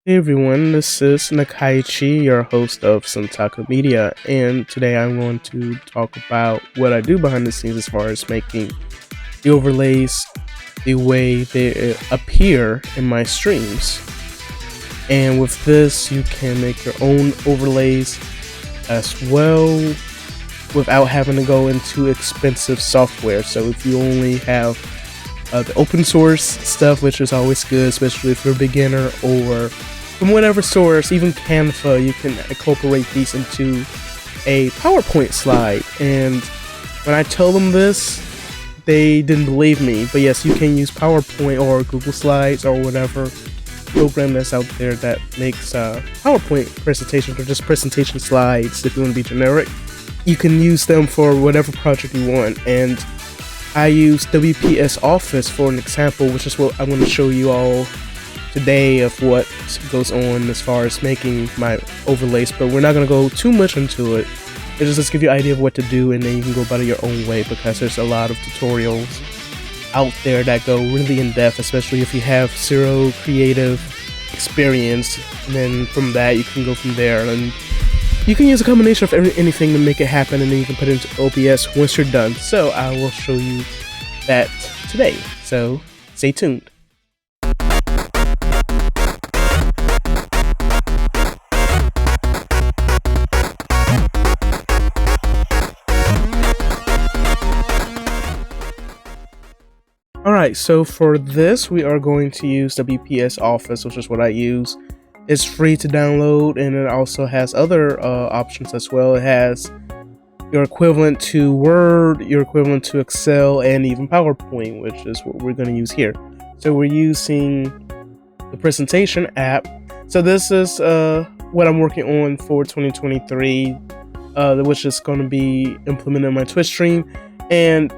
Hey everyone, this is Nakaichi, your host of Centaku Media, and today I'm going to talk about what I do behind the scenes as far as making the overlays the way they appear in my streams. And with this, you can make your own overlays as well without having to go into expensive software. So if you only have the open source stuff, which is always good, especially if you're a beginner, or from whatever source, even Canva, you can incorporate these into a PowerPoint slide. And when I told them this, they didn't believe me. But yes, you can use PowerPoint or Google Slides or whatever program that's out there that makes PowerPoint presentations or just presentation slides. If you want to be generic, you can use them for whatever project you want. And I use WPS Office for an example, which is what I'm going to show you all today of what goes on as far as making my overlays, but we're not going to go too much into it. It's just to give you an idea of what to do, and then you can go about it your own way, because there's a lot of tutorials out there that go really in depth, especially if you have zero creative experience. And then from that you can go from there, and you can use a combination of anything to make it happen, and then you can put it into OBS once you're done. So I will show you that today, so stay tuned. Alright, so for this we are going to use WPS Office, which is what I use. It's free to download, and it also has other options as well. It has your equivalent to Word, your equivalent to Excel, and even PowerPoint, which is what we're going to use here. So we're using the presentation app. So this is what I'm working on for 2023, which is going to be implemented in my Twitch stream. And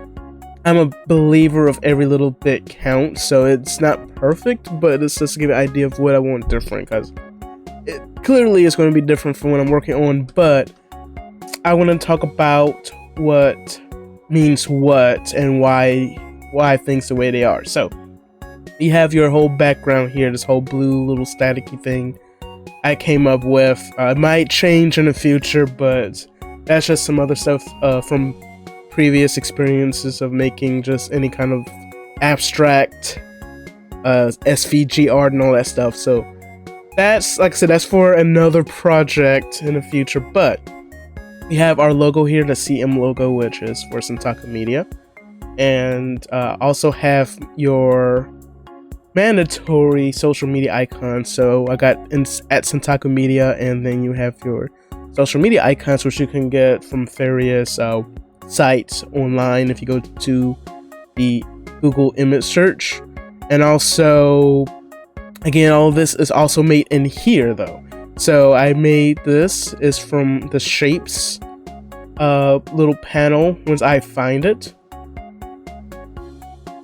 I'm a believer of every little bit counts, so it's not perfect, but it's just to give you an idea of what I want different, because it clearly is going to be different from what I'm working on. But I want to talk about what means what and why things the way they are. So you have your whole background here, this whole blue little staticky thing I came up with. It might change in the future, but that's just some other stuff from previous experiences of making just any kind of abstract SVG art and all that stuff. So that's, like I said, that's for another project in the future. But we have our logo here, the CM logo, which is for Centaku Media, and also have your mandatory social media icons. So I got at Centaku Media, and then you have your social media icons, which you can get from various sites online if you go to the Google image search. And also, again, all of this is also made in here though. So I made this is from the shapes little panel once I find it.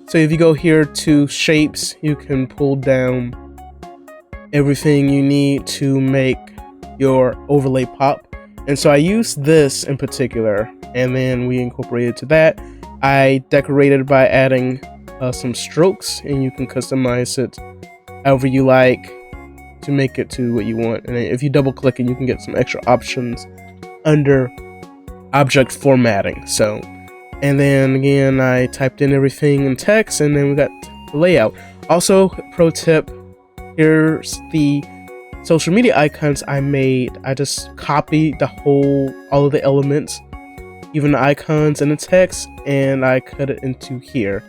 So if you go here to shapes, you can pull down everything you need to make your overlay pop. And so I use this in particular, and then we incorporated to that. I decorated by adding some strokes, and you can customize it however you like to make it to what you want. And if you double click it, you can get some extra options under object formatting. So, and then again, I typed in everything in text, and then we got the layout. Also, pro tip, here's the social media icons I made. I just copied all of the elements, even the icons and the text, and I cut it into here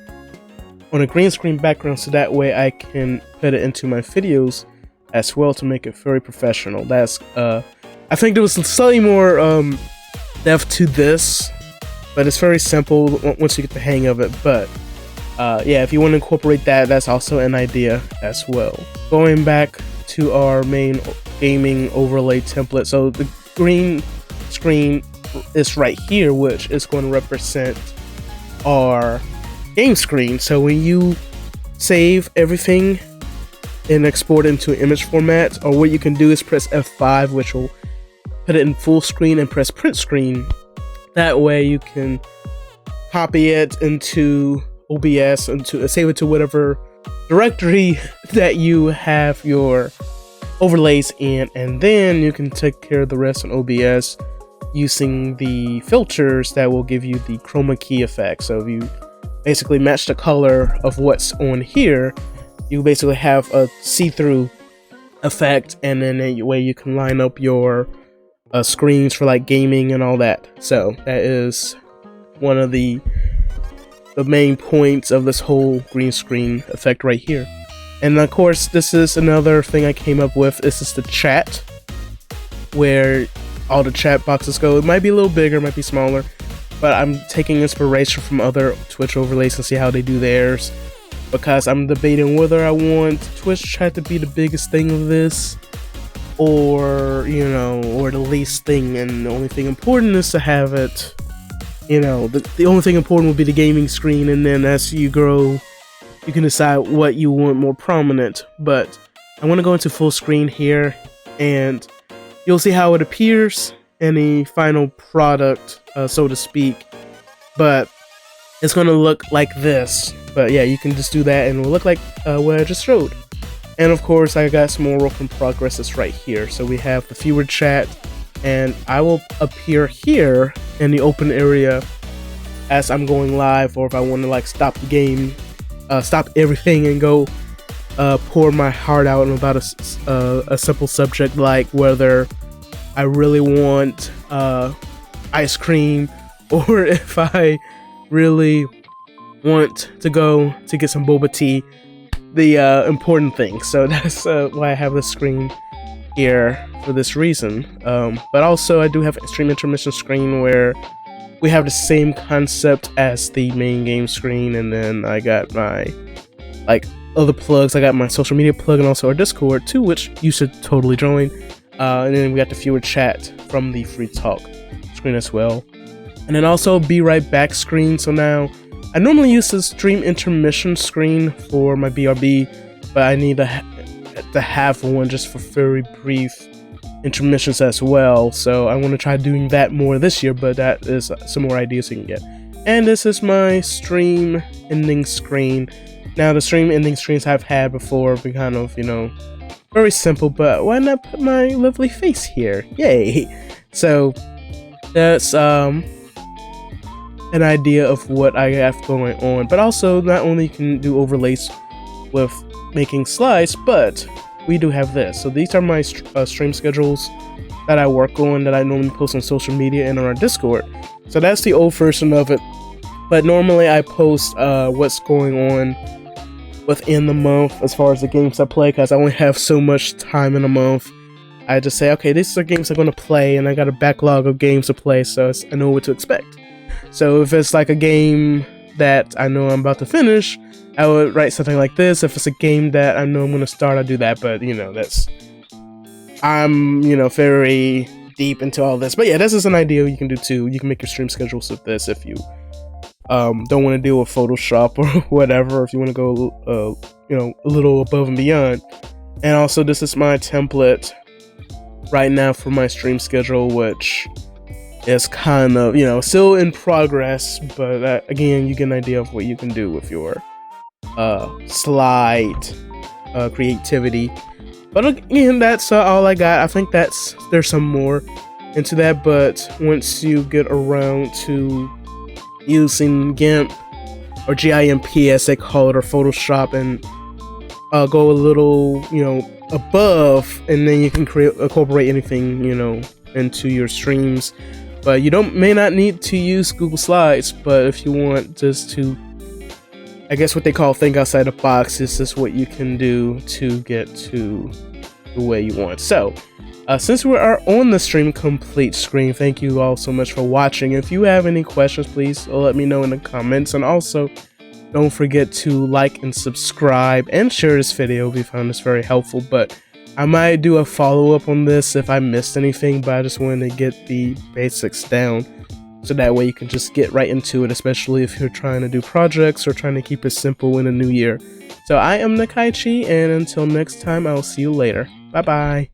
on a green screen background, so that way I can put it into my videos as well to make it very professional. That's I think there was slightly more depth to this, but it's very simple once you get the hang of it. But yeah, if you want to incorporate that, that's also an idea as well. Going back to our main gaming overlay template, so the green screen is right here, which is going to represent our game screen. So when you save everything and export into image format, or what you can do is press F5, which will put it in full screen, and press print screen. That way you can copy it into OBS and to save it to whatever directory that you have your overlays in, and then you can take care of the rest in OBS using the filters that will give you the Chroma key effect. So if you basically match the color of what's on here, you basically have a see-through effect, and then a way you can line up your screens for like gaming and all that. So that is one of the main points of this whole green screen effect right here. And of course, this is another thing I came up with. This is the chat, where all the chat boxes go. It might be a little bigger, might be smaller, but I'm taking inspiration from other Twitch overlays and see how they do theirs, because I'm debating whether I want Twitch chat to be the biggest thing of this, or, you know, or the least thing, and the only thing important is to have it, you know, the only thing important will be the gaming screen, and then as you grow, you can decide what you want more prominent. But I want to go into full screen here, and you'll see how it appears in the final product, so to speak. But it's going to look like this. But yeah, you can just do that and it'll look like what I just showed. And of course, I got some more work in progress that's right here. So we have the viewer chat, and I will appear here in the open area as I'm going live, or if I want to like stop the game, stop everything and go pour my heart out about a simple subject like whether I really want ice cream, or if I really want to go to get some boba tea, the important thing. So that's why I have the screen here for this reason. But also I do have a stream intermission screen where we have the same concept as the main game screen, and then I got my like other plugs. I got my social media plug and also our Discord too, which you should totally join. And then we got the viewer chat from the free talk screen as well. And then also be right back screen. So now I normally use the stream intermission screen for my BRB, but I need to have one just for very brief intermissions as well. So I want to try doing that more this year, but that is some more ideas you can get. And this is my stream ending screen. Now the stream ending screens I've had before have been kind of, you know, very simple, but why not put my lovely face here? Yay! So that's an idea of what I have going on. But also, not only you can do overlays with making slides, but we do have this. So these are my stream schedules that I work on, that I normally post on social media and on our Discord. So that's the old version of it. But normally I post what's going on within the month as far as the games I play, because I only have so much time in a month. I just say, okay, these are games I'm going to play, and I got a backlog of games to play, so I know what to expect. So if it's like a game that I know I'm about to finish, I would write something like this. If it's a game that I know I'm going to start, I'll do that. But, you know, I'm, you know, very deep into all this. But yeah, this is an idea you can do too. You can make your stream schedules with this if you don't want to deal with Photoshop or whatever, if you want to go, you know, a little above and beyond. And also, this is my template right now for my stream schedule, which is kind of, you know, still in progress, but again, you get an idea of what you can do with your slide creativity. But again, that's all I got. I think there's some more into that, but once you get around to using GIMP or GIMP as they call it, or Photoshop, and go a little, you know, above, and then you can incorporate anything, you know, into your streams. But you may not need to use Google Slides, but if you want just to, I guess what they call think outside the box, this is what you can do to get to the way you want. So since we are on the stream complete screen, thank you all so much for watching. If you have any questions, please let me know in the comments, and also don't forget to like and subscribe and share this video if you found this very helpful. But I might do a follow-up on this if I missed anything, but I just wanted to get the basics down, so that way you can just get right into it, especially if you're trying to do projects or trying to keep it simple in the new year. So I am Nakaichi, and until next time, I'll see you later. Bye bye.